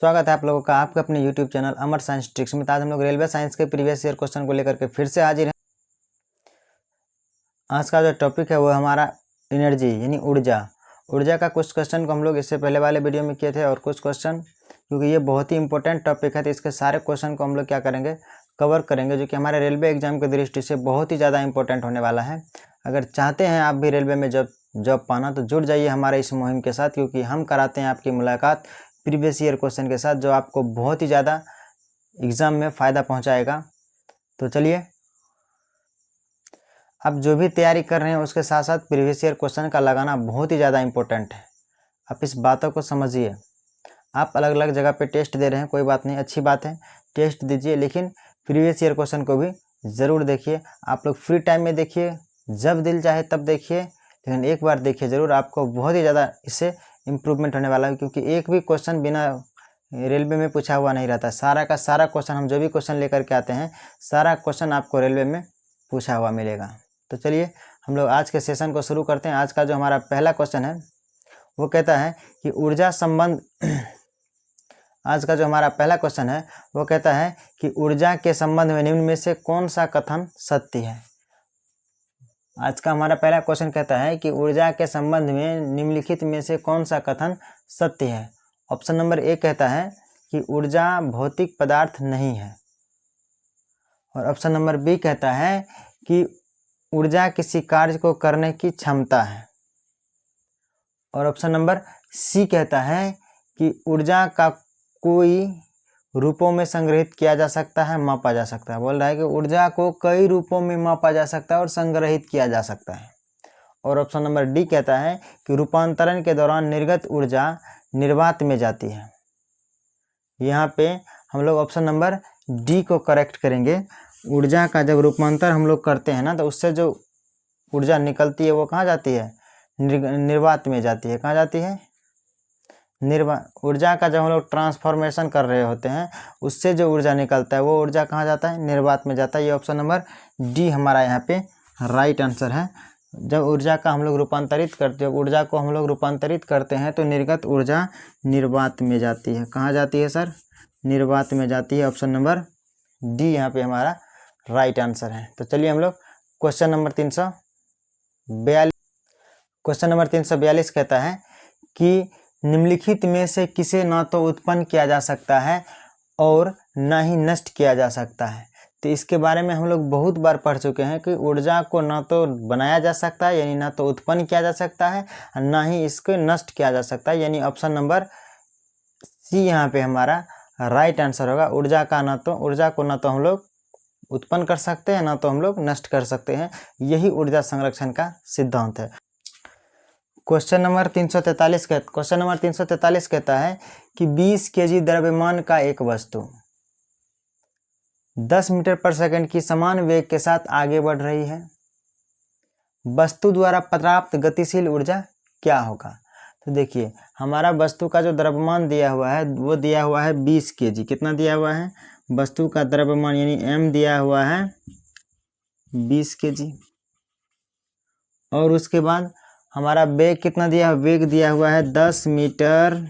स्वागत है आप लोगों का आपके अपने YouTube चैनल अमर साइंस ट्रिक्स में। आज हम लोग रेलवे साइंस के प्रीवियस ईयर क्वेश्चन को लेकर के फिर से हाजिर हैं। आज का जो टॉपिक है वो हमारा एनर्जी यानी ऊर्जा का कुछ क्वेश्चन को हम लोग इससे पहले वाले वीडियो में किए थे और कुछ क्वेश्चन, क्योंकि ये बहुत ही इंपॉर्टेंट टॉपिक है तो इसके सारे क्वेश्चन को हम लोग क्या करेंगे, कवर करेंगे, जो कि हमारे रेलवे एग्जाम की दृष्टि से बहुत ही ज़्यादा इंपॉर्टेंट होने वाला है। अगर चाहते हैं आप भी रेलवे में जॉब पाना तो जुड़ जाइए हमारे इस मुहिम के साथ, क्योंकि हम कराते हैं आपकी मुलाकात प्रीवियस ईयर क्वेश्चन के साथ, जो आपको बहुत ही ज़्यादा एग्ज़ाम में फ़ायदा पहुंचाएगा। तो चलिए, आप जो भी तैयारी कर रहे हैं उसके साथ साथ प्रीवियस ईयर क्वेश्चन का लगाना बहुत ही ज़्यादा इंपॉर्टेंट है। आप इस बातों को समझिए। आप अलग अलग जगह पे टेस्ट दे रहे हैं, कोई बात नहीं, अच्छी बात है, टेस्ट दीजिए, लेकिन प्रीवियस ईयर क्वेश्चन को भी ज़रूर देखिए। आप लोग फ्री टाइम में देखिए, जब दिल चाहे तब देखिए, लेकिन एक बार देखिए ज़रूर, आपको बहुत ही ज़्यादा इससे इम्प्रूवमेंट होने वाला है। क्योंकि एक भी क्वेश्चन बिना रेलवे में पूछा हुआ नहीं रहता। सारा का सारा क्वेश्चन, हम जो भी क्वेश्चन लेकर के आते हैं, सारा क्वेश्चन आपको रेलवे में पूछा हुआ मिलेगा। तो चलिए हम लोग आज के सेशन को शुरू करते हैं। आज का जो हमारा पहला क्वेश्चन है वो कहता है कि ऊर्जा संबंध आज का जो हमारा पहला क्वेश्चन है वो कहता है कि ऊर्जा के संबंध में निम्न में से कौन सा कथन सत्य है। आज का हमारा पहला क्वेश्चन कहता है कि ऊर्जा के संबंध में निम्नलिखित में से कौन सा कथन सत्य है। ऑप्शन नंबर ए कहता है कि ऊर्जा भौतिक पदार्थ नहीं है, और ऑप्शन नंबर बी कहता है कि ऊर्जा किसी कार्य को करने की क्षमता है, और ऑप्शन नंबर सी कहता है कि ऊर्जा का कोई रूपों में संग्रहित किया जा सकता है, मापा जा सकता है। बोल रहा है कि ऊर्जा को कई रूपों में मापा जा सकता है और संग्रहित किया जा सकता है। और ऑप्शन नंबर डी कहता है कि रूपांतरण के दौरान निर्गत ऊर्जा निर्वात में जाती है। यहाँ पे हम लोग ऑप्शन नंबर डी को करेक्ट करेंगे। ऊर्जा का जब रूपांतर हम लोग करते हैं ना, तो उससे जो ऊर्जा निकलती है वो कहाँ जाती है, निर्वात में जाती है। कहाँ जाती है, ऊर्जा का जब हम लोग ट्रांसफॉर्मेशन कर रहे होते हैं, उससे जो ऊर्जा निकलता है वो ऊर्जा कहाँ जाता है, निर्वात में जाता है। ये ऑप्शन नंबर डी हमारा यहाँ पे राइट आंसर है। जब ऊर्जा का हम लोग रूपांतरित करते हैं, ऊर्जा को हम लोग रूपांतरित करते हैं तो निर्गत ऊर्जा निर्वात में जाती है। कहाँ जाती है सर, निर्वात में जाती है। ऑप्शन नंबर डी यहाँ पे हमारा राइट आंसर है। तो चलिए हम लोग क्वेश्चन नंबर 342 कहता है कि निम्नलिखित में से किसे न तो उत्पन्न किया जा सकता है और न ही नष्ट किया जा सकता है। तो इसके बारे में हम लोग बहुत बार पढ़ चुके हैं कि ऊर्जा को न तो बनाया जा सकता है, यानी न तो उत्पन्न किया जा सकता है, और न ही इसको नष्ट किया जा सकता है, यानी ऑप्शन नंबर सी यहाँ पे हमारा राइट आंसर होगा। ऊर्जा को न तो हम लोग उत्पन्न कर सकते हैं, ना तो हम लोग नष्ट कर सकते हैं। यही ऊर्जा संरक्षण का सिद्धांत है। क्वेश्चन नंबर 343 कहता है कि 20 केजी द्रव्यमान का एक वस्तु 10 मीटर पर सेकंड की समान वेग के साथ आगे बढ़ रही है। वस्तु द्वारा प्राप्त गतिशील ऊर्जा क्या होगा। तो देखिए, हमारा वस्तु का जो द्रव्यमान दिया हुआ है वो दिया हुआ है 20 केजी। कितना दिया हुआ है, वस्तु का द्रव्यमान यानी m दिया हुआ है 20 केजी, और उसके बाद हमारा वेग कितना दिया है, वेग दिया हुआ है 10 मीटर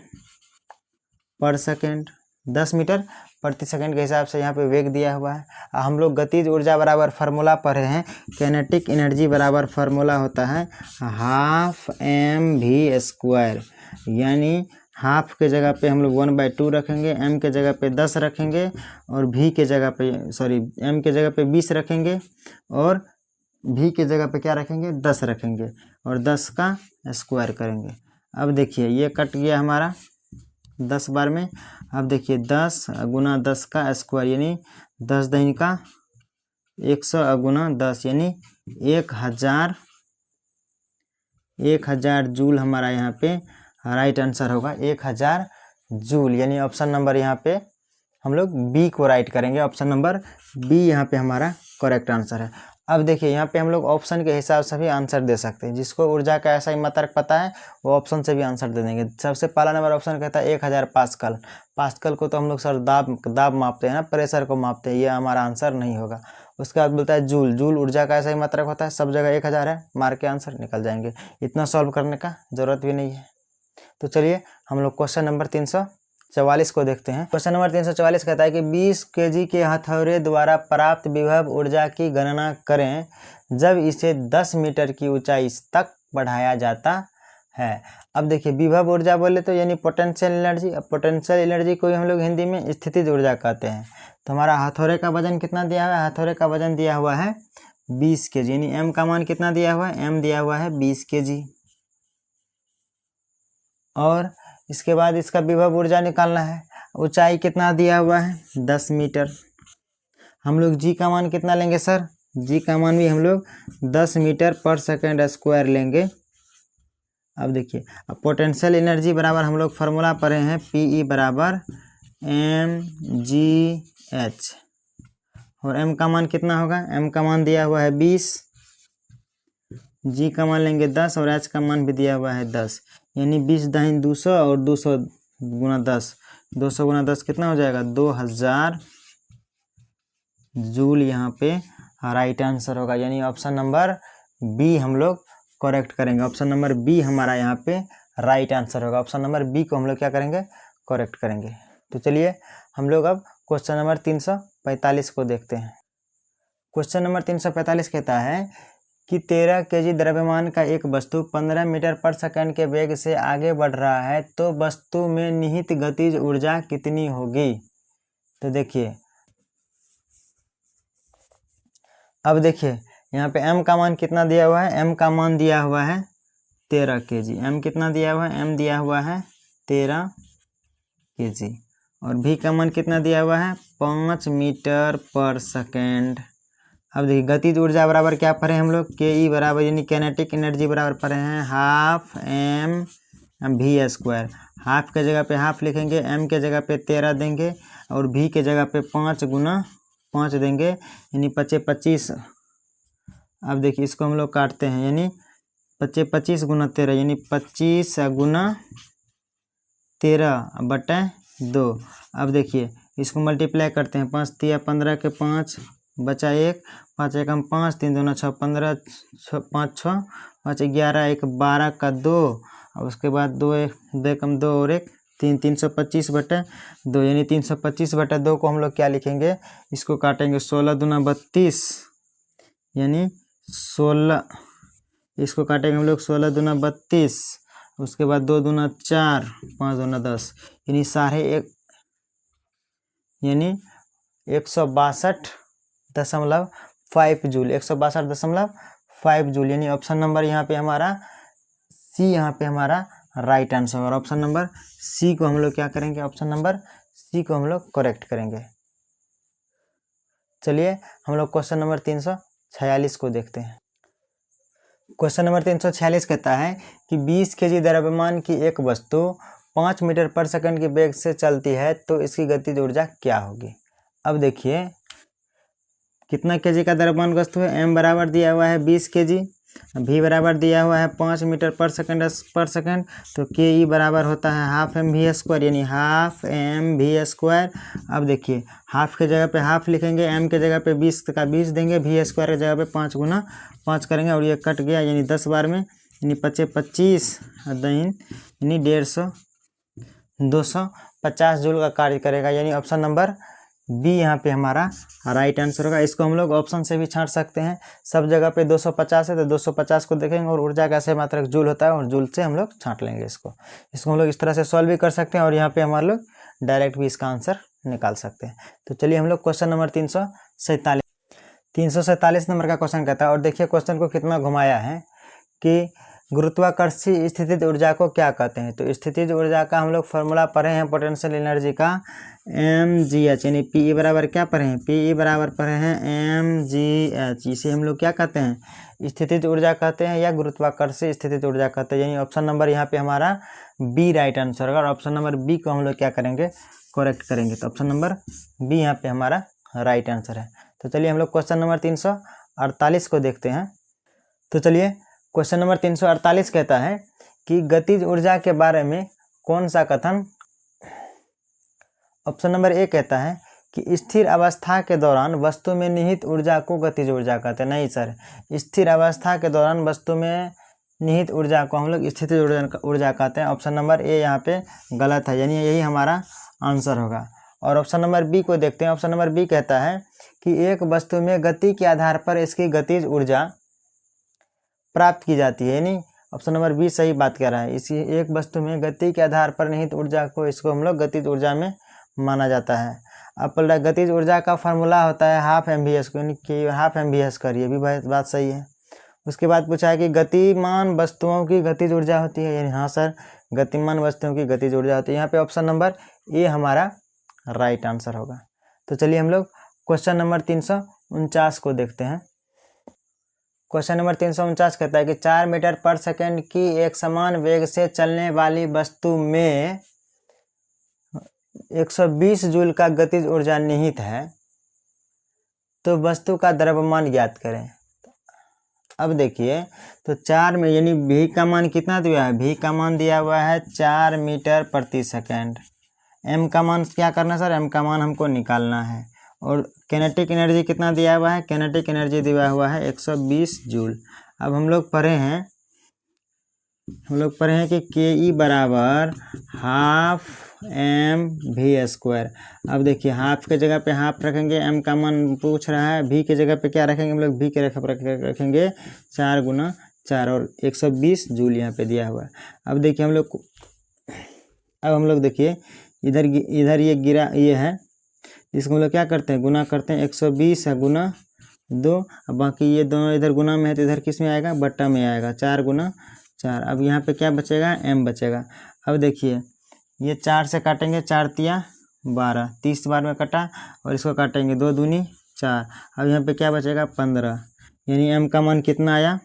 पर सेकेंड, 10 मीटर प्रति सेकंड के हिसाब से यहाँ पे वेग दिया हुआ है। हम लोग गतिज ऊर्जा बराबर फार्मूला पढ़े हैं, काइनेटिक एनर्जी बराबर फार्मूला होता है हाफ mv², यानी हाफ के जगह पे हम लोग 1/2 रखेंगे, m के जगह पे 10 रखेंगे, और m के जगह पे 20 रखेंगे, और v के जगह पे क्या रखेंगे, 10 रखेंगे, और 10 का स्क्वायर करेंगे। अब देखिए ये कट गया हमारा 10 बार में। अब देखिए 10 गुना 10 का स्क्वायर यानी 10 दूनी का 100 गुना 10 यानी 1000 जूल हमारा यहाँ पे राइट आंसर होगा। 1000 जूल, यानी ऑप्शन नंबर यहाँ पे हम लोग बी को राइट करेंगे। ऑप्शन नंबर बी यहाँ पे हमारा करेक्ट आंसर है। अब देखिए यहाँ पे हम लोग ऑप्शन के हिसाब से भी आंसर दे सकते हैं। जिसको ऊर्जा का ऐसा ही मात्रक पता है वो ऑप्शन से भी आंसर दे देंगे। सबसे पहला नंबर ऑप्शन कहता है 1000 पास्कल। पास्कल को तो हम लोग सर दाब मापते हैं ना, प्रेशर को मापते हैं, ये हमारा आंसर नहीं होगा। उसके बाद बोलता है जूल ऊर्जा का ऐसा ही मात्रक होता है, सब जगह 1000 है, मार के आंसर निकल जाएंगे। इतना सॉल्व करने का जरूरत भी नहीं है। तो चलिए हम लोग क्वेश्चन नंबर 344 को देखते हैं। क्वेश्चन नंबर 344 कहता है कि 20 kg के हथौड़े द्वारा प्राप्त विभव ऊर्जा की गणना करें जब इसे 10 मीटर की ऊंचाई तक बढ़ाया जाता है। अब देखिए विभव ऊर्जा बोले तो यानी पोटेंशियल एनर्जी। अब पोटेंशियल एनर्जी को हम लोग हिंदी में स्थितिज ऊर्जा कहते हैं। तो हमारा हथौड़े का वजन कितना दिया हुआ है? हथौड़े का वजन दिया हुआ है 20 kg, यानी m का मान कितना दिया हुआ है? m दिया हुआ है 20 kg। और इसके बाद इसका विभव ऊर्जा निकालना है। ऊंचाई कितना दिया हुआ है? 10 मीटर। हम लोग जी का मान कितना लेंगे सर? जी का मान भी हम लोग 10 मीटर पर सेकेंड स्क्वायर लेंगे। अब देखिए, अब पोटेंशियल एनर्जी बराबर हम लोग फार्मूला पढ़े हैं, PE बराबर mgh। और m का मान कितना होगा? m का मान दिया हुआ है 20, g का मान लेंगे 10 और h का मान भी दिया हुआ है 10, यानी 20 दाहिन 200 और 200 गुना 10, 200 गुना 10 कितना हो जाएगा? 2000 जूल यहाँ पे राइट आंसर होगा। यानी ऑप्शन नंबर बी हम लोग करेक्ट करेंगे। ऑप्शन नंबर बी हमारा यहाँ पे राइट आंसर होगा। ऑप्शन नंबर बी को हम लोग क्या करेंगे? करेक्ट करेंगे। तो चलिए हम लोग अब क्वेश्चन नंबर 345 को देखते हैं। क्वेश्चन नंबर 345 कहता है कि 13 kg द्रव्यमान का एक वस्तु 15 मीटर पर सेकंड के वेग से आगे बढ़ रहा है, तो वस्तु में निहित गतिज ऊर्जा कितनी होगी? तो देखिए, अब देखिए यहाँ पे m का मान कितना दिया हुआ है? m का मान दिया हुआ है 13 kg। m कितना दिया हुआ है? m दिया हुआ है 13 kg। और v का मान कितना दिया हुआ है? 5 मीटर पर सेकेंड। अब देखिए गतिज ऊर्जा बराबर क्या पढ़े हम लोग? के बराबर यानी कैनेटिक एनर्जी बराबर पढ़े हैं half m v square. Half के जगह पे हाफ लिखेंगे, m के जगह पे 13 देंगे और v के जगह पे 5 गुना 5 देंगे, यानी 25। अब देखिए इसको हम लोग काटते हैं, यानी 25 गुना 13 यानी 25 गुना 13 बटे 2। अब देखिए इसको मल्टीप्लाई करते हैं, 5 तिया 15 के 5 बचा 1, 5 एकम 5, 3 दूना 6, 15, 5 6, 5 11, 1 12 का 2, और उसके बाद 2 एकम 2 और 1 3, 325 बटे 2, यानी 325 बटे 2 को हम लोग क्या लिखेंगे? इसको काटेंगे 16 दूना 32, यानी 16, इसको काटेंगे हम लोग 16 दूना 32, उसके बाद 2 दूना 4, 5 दूना 10, यानी 162.5 जूल। 162.5 जूल, यानी ऑप्शन नंबर यहाँ पे हमारा सी यहाँ पे हमारा राइट आंसर होगा। ऑप्शन नंबर सी को हम लोग क्या करेंगे? ऑप्शन नंबर सी को हम लोग करेक्ट करेंगे। चलिए हम लोग क्वेश्चन नंबर 346 को देखते हैं। क्वेश्चन नंबर 346 कहता है कि 20 kg द्रव्यमान की एक वस्तु 5 मीटर पर सेकंड के वेग से चलती है, तो इसकी गतिज ऊर्जा क्या होगी? अब देखिए कितना kg का द्रव्यमान वस्तु है? m बराबर दिया हुआ है 20 kg, v बराबर दिया हुआ है 5 मीटर पर सेकंड, तो के बराबर होता है हाफ m v स्क्वायर, यानी हाफ m v स्क्वायर। अब देखिए हाफ के जगह पे हाफ लिखेंगे, m के जगह पे 20 का 20 देंगे, v स्क्वायर के जगह पे 5 गुना 5 करेंगे और ये कट गया, यानी 10 बार में, यानी 25 दहीन, यानी 150 250 जूल का कार्य करेगा। यानी ऑप्शन नंबर बी यहाँ पे हमारा राइट आंसर होगा। इसको हम लोग ऑप्शन से भी छांट सकते हैं, सब जगह पे 250 है तो 250 को देखेंगे और ऊर्जा का सही मात्रक जूल होता है और जूल से हम लोग छांट लेंगे इसको हम लोग इस तरह से सॉल्व भी कर सकते हैं और यहाँ पे हमारे लोग डायरेक्ट भी इसका आंसर निकाल सकते हैं। तो चलिए हम लोग क्वेश्चन नंबर 347 नंबर का क्वेश्चन कहता है, और देखिए क्वेश्चन को कितना घुमाया है कि गुरुत्वाकर्षी स्थितिज ऊर्जा को क्या कहते हैं? तो स्थितिज ऊर्जा का हम लोग फार्मूला पढ़े हैं पोटेंशियल एनर्जी का mgh, यानी PE बराबर क्या पढ़े हैं? PE बराबर पढ़े हैं mgh। इसे हम लोग क्या कहते हैं? स्थितिज ऊर्जा कहते हैं या गुरुत्वाकर्षी स्थितिज ऊर्जा कहते हैं। यानी ऑप्शन नंबर यहाँ पे हमारा बी राइट आंसर होगा और ऑप्शन नंबर बी को हम लोग क्या करेंगे? करेक्ट करेंगे। तो ऑप्शन नंबर बी यहाँ पे हमारा राइट आंसर है। तो चलिए हम लोग क्वेश्चन नंबर 348 को देखते हैं। तो चलिए क्वेश्चन नंबर 348 कहता है कि गतिज ऊर्जा के बारे में कौन सा कथन? ऑप्शन नंबर ए कहता है कि स्थिर अवस्था के दौरान वस्तु में निहित ऊर्जा को गतिज ऊर्जा कहते हैं। नहीं सर, स्थिर अवस्था के दौरान वस्तु में निहित ऊर्जा को हम लोग स्थितिज ऊर्जा कहते हैं। ऑप्शन नंबर ए यहाँ पे गलत है, यानी यही हमारा आंसर होगा। और ऑप्शन नंबर बी को देखते हैं। ऑप्शन नंबर बी कहता है कि एक वस्तु में गति के आधार पर इसकी गतिज ऊर्जा प्राप्त की जाती है, यानी ऑप्शन नंबर बी सही बात कह रहा है। इसी एक वस्तु में गति के आधार पर निहित ऊर्जा को, इसको हम लोग गतिज ऊर्जा में माना जाता है। अब बोल रहा है गतिज ऊर्जा का फार्मूला होता है हाफ MVS को, यानी कि हाफ MVS करिए, भी बात सही है। उसके बाद पूछा है कि गतिमान वस्तुओं की गतिज ऊर्जा होती है, यानी हाँ सर गतिमान वस्तुओं की गतिज ऊर्जा होती है। यहाँ पे ऑप्शन नंबर ए हमारा राइट आंसर होगा। तो चलिए हम लोग क्वेश्चन नंबर 349 को देखते हैं। क्वेश्चन नंबर 349 कहता है कि 4 मीटर पर सेकंड की एक समान वेग से चलने वाली वस्तु में 120 जूल का गतिज ऊर्जा निहित है, तो वस्तु का द्रव्यमान ज्ञात करें। अब देखिए, तो 4 में यानी v का मान कितना दिया है, v का मान दिया हुआ है 4 मीटर प्रति सेकंड। m का मान क्या करना है सर, m का मान हमको निकालना है। और कैनेटिक एनर्जी कितना दिया हुआ है, कैनेटिक एनर्जी दिया हुआ है 120 जूल। अब हम लोग पढ़े हैं कि के बराबर हाफ mv²। अब देखिए हाफ के जगह पे हाफ रखेंगे, m का मान पूछ रहा है, v के जगह पे क्या रखेंगे हम लोग, v के रखेंगे 4 गुना 4 और 120 जूल यहाँ पे दिया हुआ है। अब देखिए हम लोग देखिए इधर ये गिरा ये है, इसको हम लोग क्या करते हैं, गुना करते हैं। 120 है गुना 2, अब बाकी ये दोनों इधर गुना में है तो इधर किस में आएगा, बट्टा में आएगा, 4 गुना 4। अब यहाँ पे क्या बचेगा, m बचेगा। अब देखिए ये 4 से काटेंगे, 4 तिया 12, 30 बार में कटा, और इसको काटेंगे 2 दूनी 4। अब यहाँ पे क्या बचेगा 15, यानी m का मान कितना आया,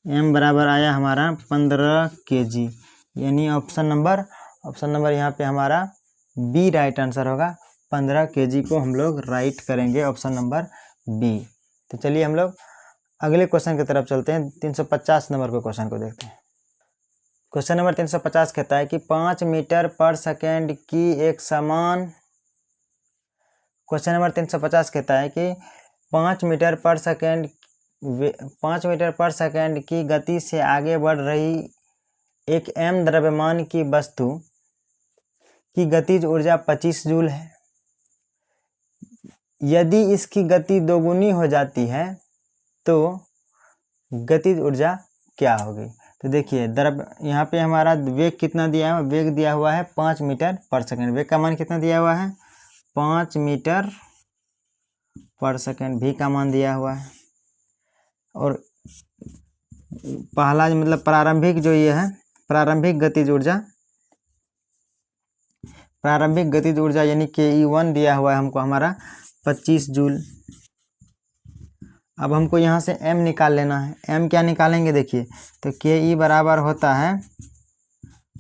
m बराबर आया हमारा 15 kg, यानी ऑप्शन नंबर यहाँ पे हमारा बी राइट आंसर होगा। 15 kg को हम लोग राइट करेंगे, ऑप्शन नंबर बी। तो चलिए हम लोग अगले क्वेश्चन की तरफ चलते हैं। 350 नंबर के क्वेश्चन को देखते हैं। क्वेश्चन नंबर 350 कहता है कि 5 मीटर पर सेकंड की एक समान, क्वेश्चन नंबर 350 कहता है कि 5 मीटर पर सेकंड की गति से आगे बढ़ रही एक m द्रव्यमान की वस्तु की गतिज ऊर्जा 25 जूल है। यदि इसकी गति दोगुनी हो जाती है तो गतिज ऊर्जा क्या होगी। तो देखिए यहाँ पे हमारा वेग कितना दिया है, वेग दिया हुआ है 5 मीटर पर सेकंड। वेग का मान कितना दिया हुआ है, 5 मीटर पर सेकंड। v का मान दिया हुआ है, और पहला मतलब प्रारंभिक जो ये है प्रारंभिक गतिज ऊर्जा यानी ke1 दिया हुआ है हमको हमारा 25 जूल। अब हमको यहाँ से m निकाल लेना है। m क्या निकालेंगे, देखिए तो ke बराबर होता है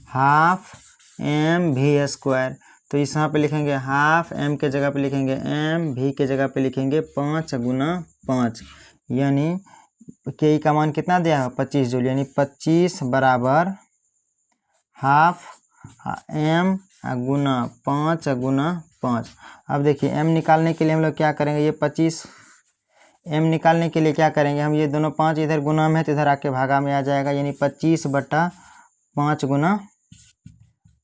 हाफ mv²। तो इस यहाँ पे लिखेंगे हाफ m के जगह पे लिखेंगे m, v के जगह पे लिखेंगे 5 गुना 5, यानी के का मान कितना दिया है 25 जूल, यानी 25 बराबर हाफ m गुना 5 गुना 5। अब देखिए m निकालने के लिए हम लोग क्या करेंगे, ये 25 m निकालने के लिए क्या करेंगे हम, ये दोनों 5 इधर गुना में है तो इधर आके भागा में आ जाएगा, यानी 25 बटा 5 गुना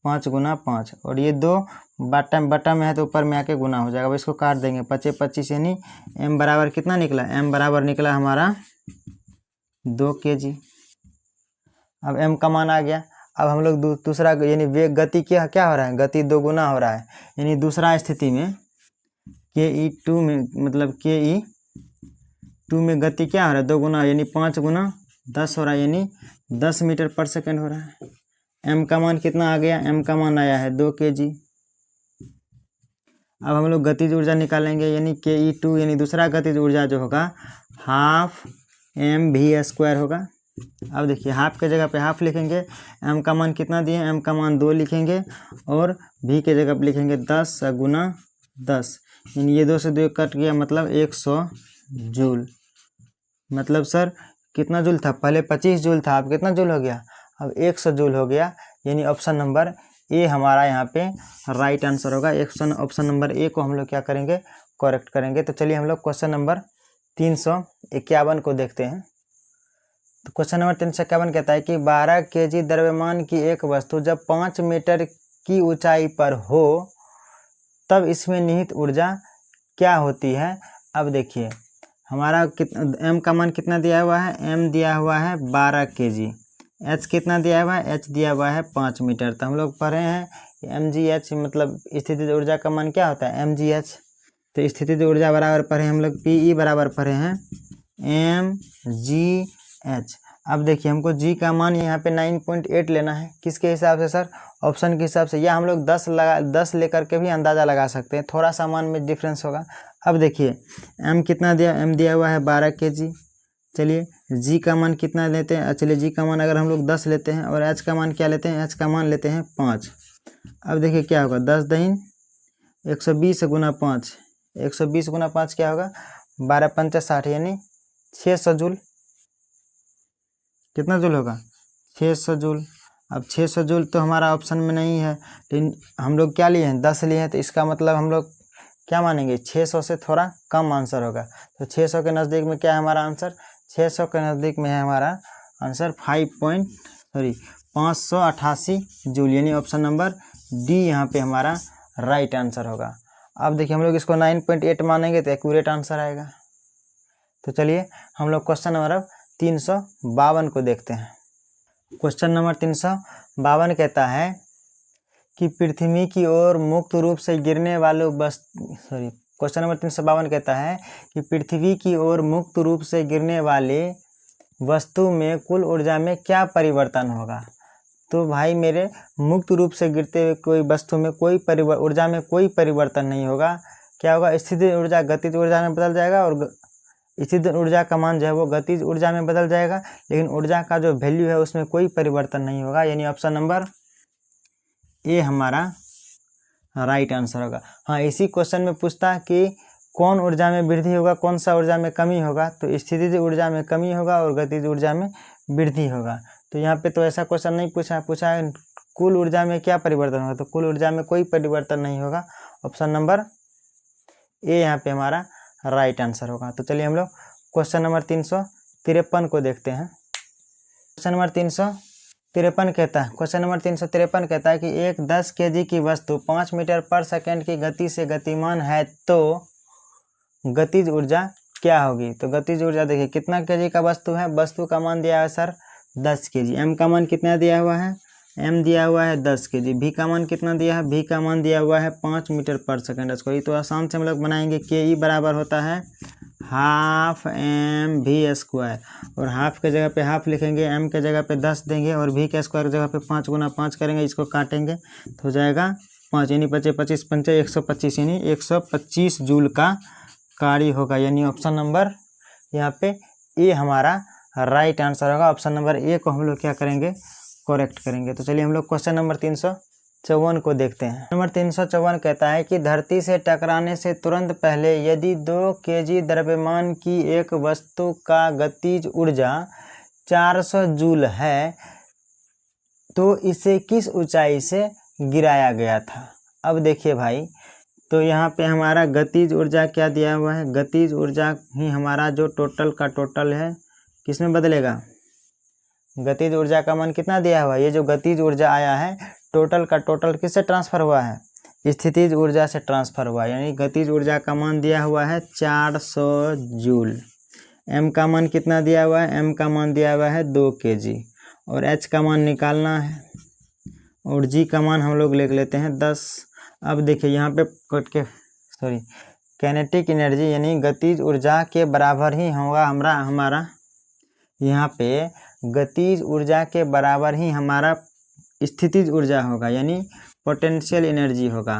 5, और ये 2 बटा में है तो ऊपर में आके गुना हो जाएगा। अब इसको काट देंगे, 25 25, यानी m बराबर कितना निकला, m बराबर निकला हमारा 2 kg। अब m का मान आ गया। अब हम लोग दूसरा यानी वेग गति क्या हो रहा है, गति दोगुना हो रहा है, यानी दूसरा स्थिति में ke2 में मतलब ke2 में गति क्या हो रहा है, दोगुना, यानी 5 गुना 10 हो रहा है, यानी 10 मीटर पर सेकंड हो रहा है। m का मान कितना आ गया, m का मान आया है 2 kg। अब हम लोग गतिज ऊर्जा निकालेंगे, यानी ke2 यानी दूसरा गतिज ऊर्जा जो होगा हाफ mv² होगा। अब देखिए हाफ के जगह पे हाफ लिखेंगे, m का मान कितना दिए, m का मान 2 लिखेंगे, और v के जगह पे लिखेंगे 10 गुना 10, यानी ये 2 से 2 कट गया, मतलब 100 जूल। मतलब सर कितना जूल था, पहले 25 जूल था, अब कितना जूल हो गया, अब 100 जूल हो गया, यानी ऑप्शन नंबर ए हमारा यहाँ पे राइट आंसर होगा। ऑप्शन नंबर ए को हम लोग क्या करेंगे, करेक्ट करेंगे। तो चलिए हम लोग क्वेश्चन नंबर 351 को देखते हैं। तो क्वेश्चन नंबर 351 कहता है कि 12 kg द्रव्यमान की एक वस्तु जब 5 मीटर की ऊंचाई पर हो तब इसमें निहित ऊर्जा क्या होती है। अब देखिए हमारा एम का मान कितना दिया हुआ है, एम दिया हुआ है 12 kg, एच कितना दिया हुआ है, एच दिया हुआ है 5 मीटर। तो हम लोग पढ़े हैं एम जी एच मतलब स्थितिज ऊर्जा का मान क्या होता है, एम जी एच। तो स्थितिज ऊर्जा बराबर पढ़े हम लोग पी ई बराबर पढ़े हैं एम जी एच। अब देखिए हमको जी का मान यहाँ पे 9.8 लेना है। किसके हिसाब से सर, ऑप्शन के हिसाब से, या हम लोग 10 लेकर के भी अंदाज़ा लगा सकते हैं, थोड़ा सा मान में डिफरेंस होगा। अब देखिए एम कितना दिया, एम दिया हुआ है 12 kg। चलिए जी का मान कितना लेते हैं, चलिए जी का मान अगर हम लोग 10 लेते हैं और एच का मान क्या लेते हैं, एच का मान लेते हैं 5। अब देखिए क्या होगा, 10 दहीन 120 गुना 5, 120 गुना 5 क्या होगा, 12 पंचा 60 यानी 600 जूल। कितना जूल होगा, 600 जूल। अब 600 जूल तो हमारा ऑप्शन में नहीं है, लेकिन हम लोग क्या लिए हैं, 10 लिए हैं, तो इसका मतलब हम लोग क्या मानेंगे, 600 से थोड़ा कम आंसर होगा। तो 600 के नज़दीक में क्या है हमारा आंसर, 600 के नज़दीक में है हमारा आंसर 588 जूल, यानी ऑप्शन नंबर डी यहाँ पे हमारा राइट आंसर होगा। अब देखिए हम लोग इसको 9.8 मानेंगे तो एक्यूरेट आंसर आएगा। तो चलिए हम लोग क्वेश्चन नंबर अब 352 को देखते हैं। क्वेश्चन नंबर 352 कहता है कि पृथ्वी की ओर मुक्त रूप से गिरने वाले क्वेश्चन नंबर 352 कहता है कि पृथ्वी की ओर मुक्त रूप से गिरने वाले वस्तु में कुल ऊर्जा में क्या परिवर्तन होगा। तो भाई मेरे मुक्त रूप से गिरते हुए कोई वस्तु में कोई ऊर्जा में कोई परिवर्तन नहीं होगा। क्या होगा, स्थितिज ऊर्जा गतिज ऊर्जा में बदल जाएगा और स्थितिज ऊर्जा का मान जो है वो गतिज ऊर्जा में बदल जाएगा, लेकिन ऊर्जा का जो वैल्यू है उसमें कोई परिवर्तन नहीं होगा, यानी ऑप्शन नंबर ए हमारा राइट आंसर होगा। हाँ, इसी क्वेश्चन में पूछता कि कौन ऊर्जा में वृद्धि होगा, कौन सा ऊर्जा में कमी होगा, तो स्थितिज ऊर्जा में कमी होगा और गतिज ऊर्जा में वृद्धि होगा। तो यहाँ पे तो ऐसा क्वेश्चन नहीं पूछा है कुल ऊर्जा में क्या परिवर्तन होगा, तो कुल ऊर्जा में कोई परिवर्तन नहीं होगा, ऑप्शन नंबर ए यहाँ पे हमारा राइट आंसर होगा। तो चलिए हम लोग क्वेश्चन नंबर 353 को देखते हैं। क्वेश्चन नंबर 353 कहता है, क्वेश्चन नंबर 353 कहता है कि एक 10 kg की वस्तु 5 मीटर पर सेकंड की गति से गतिमान है तो गतिज ऊर्जा क्या होगी। तो गतिज ऊर्जा देखिए कितना kg का वस्तु है, वस्तु का मान दिया है सर 10 kg, एम का मान कितना दिया हुआ है, एम दिया हुआ है 10 kg, भी का मान कितना दिया है, भी का मान दिया हुआ है 5 मीटर पर सेकंड स्क्वायर। तो आसान से हम लोग बनाएंगे के ई बराबर होता है हाफ एम वी स्क्वायर, और हाफ के जगह पे हाफ लिखेंगे, एम के जगह पे 10 देंगे और भी के स्क्वायर की जगह पे 5 गुना 5 करेंगे, इसको काटेंगे तो हो जाएगा 5 यानी 25 पंचे 125 यानी 125 जूल का कार्य होगा, यानी ऑप्शन नंबर यहाँ पे ए हमारा राइट आंसर होगा। ऑप्शन नंबर ए को हम लोग क्या करेंगे, करेक्ट करेंगे। तो चलिए हम लोग क्वेश्चन नंबर 354 को देखते हैं। नंबर 354 कहता है कि धरती से टकराने से तुरंत पहले यदि 2 kg द्रव्यमान की एक वस्तु का गतिज ऊर्जा 400 जूल है तो इसे किस ऊंचाई से गिराया गया था। अब देखिए भाई, तो यहाँ पे हमारा गतिज ऊर्जा क्या दिया हुआ है, गतिज ऊर्जा ही हमारा जो टोटल का टोटल है किस में बदलेगा, गतिज ऊर्जा का मान कितना दिया हुआ है, ये जो गतिज ऊर्जा आया है टोटल का टोटल किससे ट्रांसफर हुआ है, स्थितिज ऊर्जा से ट्रांसफर हुआ, यानी गतिज ऊर्जा का मान दिया हुआ है 400 जूल। एम का मान कितना दिया हुआ है, एम का मान दिया हुआ है 2 kg, और एच का मान निकालना है, और जी का मान हम लोग लिख लेते हैं 10। अब देखिए यहाँ पे काइनेटिक एनर्जी यानी गतिज ऊर्जा के बराबर ही होगा हमारा यहाँ पे गतिज ऊर्जा के बराबर ही हमारा स्थितिज ऊर्जा होगा, यानी पोटेंशियल एनर्जी होगा।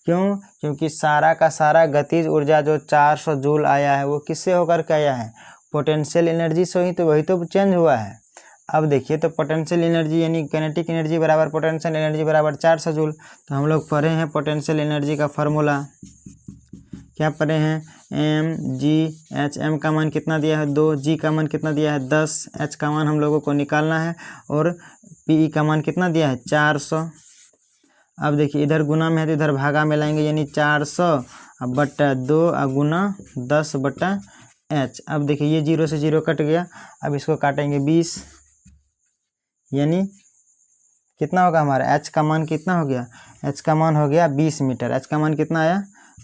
क्यों, क्योंकि सारा का सारा गतिज ऊर्जा जो 400 जूल आया है वो किससे होकर के आया है, पोटेंशियल एनर्जी से ही, तो वही तो चेंज हुआ है। अब देखिए तो पोटेंशियल एनर्जी यानी काइनेटिक एनर्जी बराबर पोटेंशियल एनर्जी बराबर 400 जूल। तो हम लोग पढ़े हैं पोटेंशियल एनर्जी का फार्मूला, क्या पढ़े हैं, एम जी एच, एम का मान कितना दिया है 2, जी का मान कितना दिया है 10, एच का मान हम लोगों को निकालना है, और पी ई का मान कितना दिया है 400। अब देखिए इधर गुना में है तो इधर भागा में लाएंगे, यानी 400 बटा 2 गुना 10 बटा एच। अब देखिए ये 0 से 0 कट गया, अब इसको काटेंगे 20, यानी कितना होगा हमारा एच का मान कितना हो गया, एच का मान हो गया 20 मीटर। एच का मान कितना आया,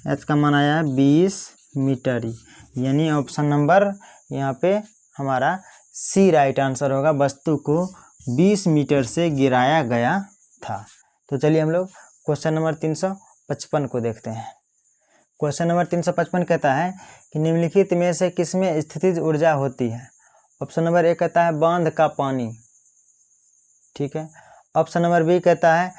एच का मान आया 20 मीटर, यानी ऑप्शन नंबर यहाँ पे हमारा सी राइट आंसर होगा, वस्तु को 20 मीटर से गिराया गया था। तो चलिए हम लोग क्वेश्चन नंबर 355 को देखते हैं। क्वेश्चन नंबर 355 कहता है कि निम्नलिखित में से किसमें स्थितिज ऊर्जा होती है। ऑप्शन नंबर ए कहता है बांध का पानी, ठीक है। ऑप्शन नंबर बी कहता है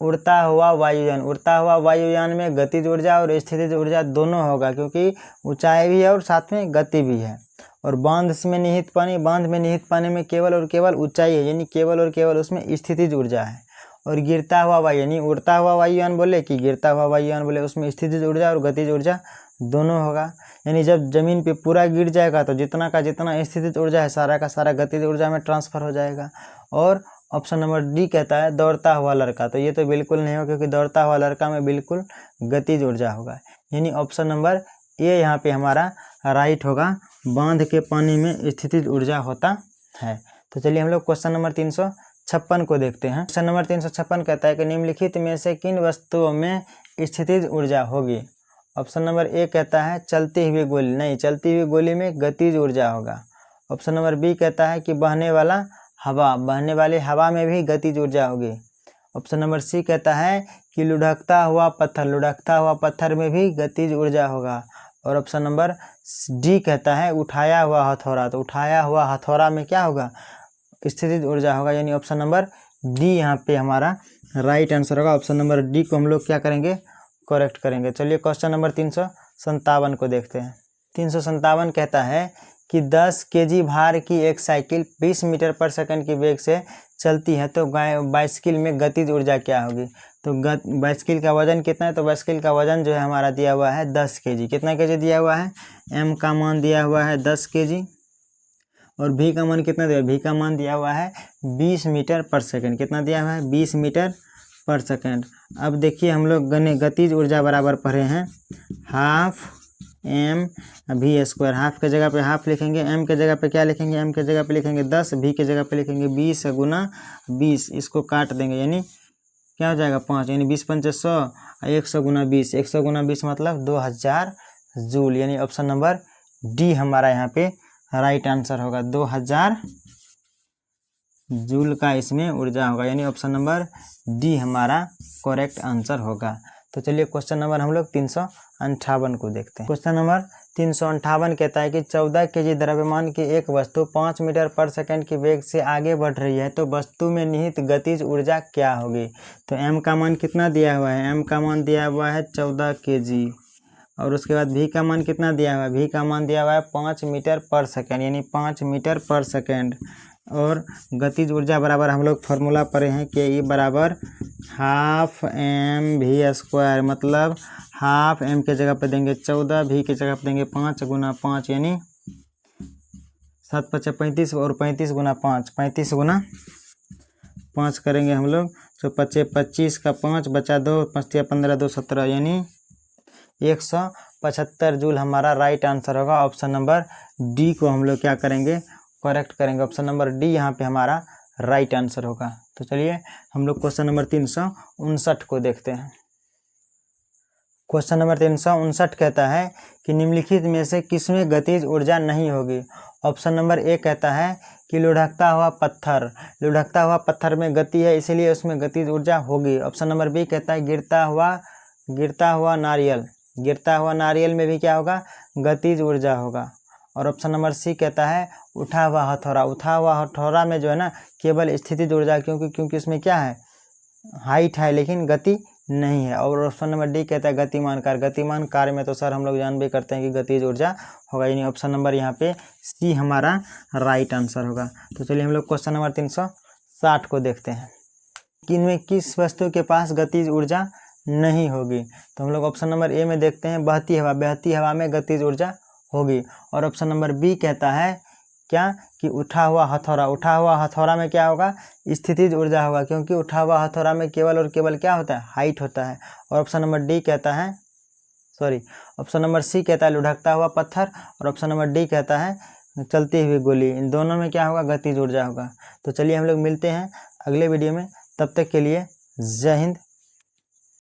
उड़ता हुआ वायुयान। उड़ता हुआ वायुयान में गतिज ऊर्जा और स्थितिज ऊर्जा दोनों होगा, क्योंकि ऊंचाई भी है और साथ में गति भी है। और बांध में निहित पानी, बांध में निहित पानी में केवल और केवल ऊंचाई है, यानी केवल और केवल उसमें स्थितिज ऊर्जा है। और गिरता हुआ वायु, यानी उड़ता हुआ वायुयान बोले कि गिरता हुआ वायुयान बोले, उसमें स्थितिज ऊर्जा और गतिज ऊर्जा दोनों होगा। यानी जब जमीन पे पूरा गिर जाएगा तो जितना का जितना स्थितिज ऊर्जा है सारा का सारा गतिज ऊर्जा में ट्रांसफर हो जाएगा। और ऑप्शन नंबर डी कहता है दौड़ता हुआ लड़का, तो ये तो बिल्कुल नहीं होगा, क्योंकि दौड़ता हुआ लड़का में बिल्कुल गतिज ऊर्जा होगा। यानी ऑप्शन नंबर ए यहाँ पे हमारा राइट होगा, बांध के पानी में स्थितिज ऊर्जा होता है। तो चलिए हम लोग क्वेश्चन नंबर 356 को देखते हैं। क्वेश्चन नंबर 356 कहता है कि निम्नलिखित में से किन वस्तुओं में स्थितिज ऊर्जा होगी। ऑप्शन नंबर ए कहता है चलती हुई गोली, नहीं, चलती हुई गोली में गतिज ऊर्जा होगा। ऑप्शन नंबर बी कहता है कि बहने वाला हवा, बहने वाली हवा में भी गतिज ऊर्जा होगी। ऑप्शन नंबर सी कहता है कि लुढ़कता हुआ पत्थर, लुढ़कता हुआ पत्थर में भी गतिज ऊर्जा होगा। और ऑप्शन नंबर डी कहता है उठाया हुआ हथौड़ा, तो उठाया हुआ हथौड़ा में क्या होगा, स्थितिज ऊर्जा होगा। यानी ऑप्शन नंबर डी यहाँ पे हमारा राइट आंसर होगा। ऑप्शन नंबर डी को हम लोग क्या करेंगे, करेक्ट करेंगे। चलिए क्वेश्चन नंबर 357 को देखते हैं। 357 कहता है कि 10 केजी भार की एक साइकिल 20 मीटर पर सेकंड की वेग से चलती है, तो बाइसिकल में गतिज ऊर्जा क्या होगी। तो बाइसिकल का वजन कितना है, तो बाइसिकल का वजन जो है हमारा दिया हुआ है 10 केजी। कितना केजी दिया हुआ है, एम का मान दिया हुआ है 10 केजी, और भी का मान कितना दिया, भी का मान दिया हुआ है 20 मीटर पर सेकंड। कितना दिया हुआ है, 20 मीटर पर सेकंड। अब देखिए हम लोग गतिज ऊर्जा बराबर पढ़े हैं हाफ एम भी स्क्वायर। हाफ के जगह पे हाफ लिखेंगे, एम के जगह पे क्या लिखेंगे, एम के जगह पे लिखेंगे 10, भी के जगह पे लिखेंगे 20 गुना 20। इसको काट देंगे, यानी क्या हो जाएगा 5, यानी 20 पंचे 100, 100 गुना 20, 100 गुना 20 मतलब 2000 जूल। यानी ऑप्शन नंबर डी हमारा यहाँ पे राइट आंसर होगा, 2000 जूल का इसमें ऊर्जा होगा। यानी ऑप्शन नंबर डी हमारा करेक्ट आंसर होगा। तो चलिए क्वेश्चन नंबर हम लोग 358 को देखते हैं। क्वेश्चन नंबर 358 कहता है कि 14 केजी द्रव्यमान की एक वस्तु 5 मीटर पर सेकंड की वेग से आगे बढ़ रही है, तो वस्तु में निहित गतिज ऊर्जा क्या होगी। तो एम का मान कितना दिया हुआ है, एम का मान दिया हुआ है 14 केजी, और उसके बाद भी का मान कितना दिया हुआ है, भी का मान दिया हुआ है 5 मीटर पर सेकंड, यानी 5 मीटर पर सेकंड। और गतिज ऊर्जा बराबर हम लोग फार्मूला पढ़े हैं कि ई बराबर हाफ एम भी स्क्वायर, मतलब हाफ एम के जगह पे देंगे 14, भी के जगह पे देंगे 5 गुना 5, यानी 7 पचे 35 और 35 गुना 5, 35 गुना 5 करेंगे हम लोग तो 25 का 5 बचा 2, 5 15 2 17, यानी 175 जूल हमारा राइट आंसर होगा। ऑप्शन नंबर डी को हम लोग क्या करेंगे, करेक्ट करेंगे। ऑप्शन नंबर डी यहाँ पे हमारा राइट आंसर होगा। तो चलिए हम लोग क्वेश्चन नंबर 359 को देखते हैं। क्वेश्चन नंबर 359 कहता है कि निम्नलिखित में से किसमें गतिज ऊर्जा नहीं होगी। ऑप्शन नंबर ए कहता है कि लुढ़कता हुआ पत्थर, लुढ़कता हुआ पत्थर में गति है इसलिए उसमें गतिज ऊर्जा होगी। ऑप्शन नंबर बी कहता है गिरता हुआ नारियल, गिरता हुआ नारियल में भी क्या होगा, गतिज ऊर्जा होगा। और ऑप्शन नंबर सी कहता है उठा हुआ हथौड़ा, उठा हुआ हथौड़ा में जो है ना केवल स्थितिज ऊर्जा, क्योंकि उसमें क्या है, हाइट है लेकिन गति नहीं है। और ऑप्शन नंबर डी कहता है गतिमान कार्य, गतिमान कार्य में तो सर हम लोग जान भी करते हैं कि गतिज ऊर्जा होगा, यानी ऑप्शन नंबर यहाँ पे सी हमारा राइट आंसर होगा। तो चलिए हम लोग क्वेश्चन नंबर 360 को देखते हैं कि इनमें किस वस्तु के पास गतिज ऊर्जा नहीं होगी। तो हम लोग ऑप्शन नंबर ए में देखते हैं बहती हवा, बहती हवा में गतिज ऊर्जा होगी। और ऑप्शन नंबर बी कहता है क्या कि उठा हुआ हथौड़ा, उठा हुआ हथौड़ा में क्या होगा, स्थितिज ऊर्जा होगा, क्योंकि उठा हुआ हथौड़ा में केवल और केवल क्या होता है, हाइट होता है। और ऑप्शन नंबर डी कहता है सॉरी, ऑप्शन नंबर सी कहता है लुढ़कता हुआ पत्थर, और ऑप्शन नंबर डी कहता है चलती हुई गोली। इन दोनों में क्या होगा, गतिज ऊर्जा होगा। तो चलिए हम लोग मिलते हैं अगले वीडियो में, तब तक के लिए जय हिंद।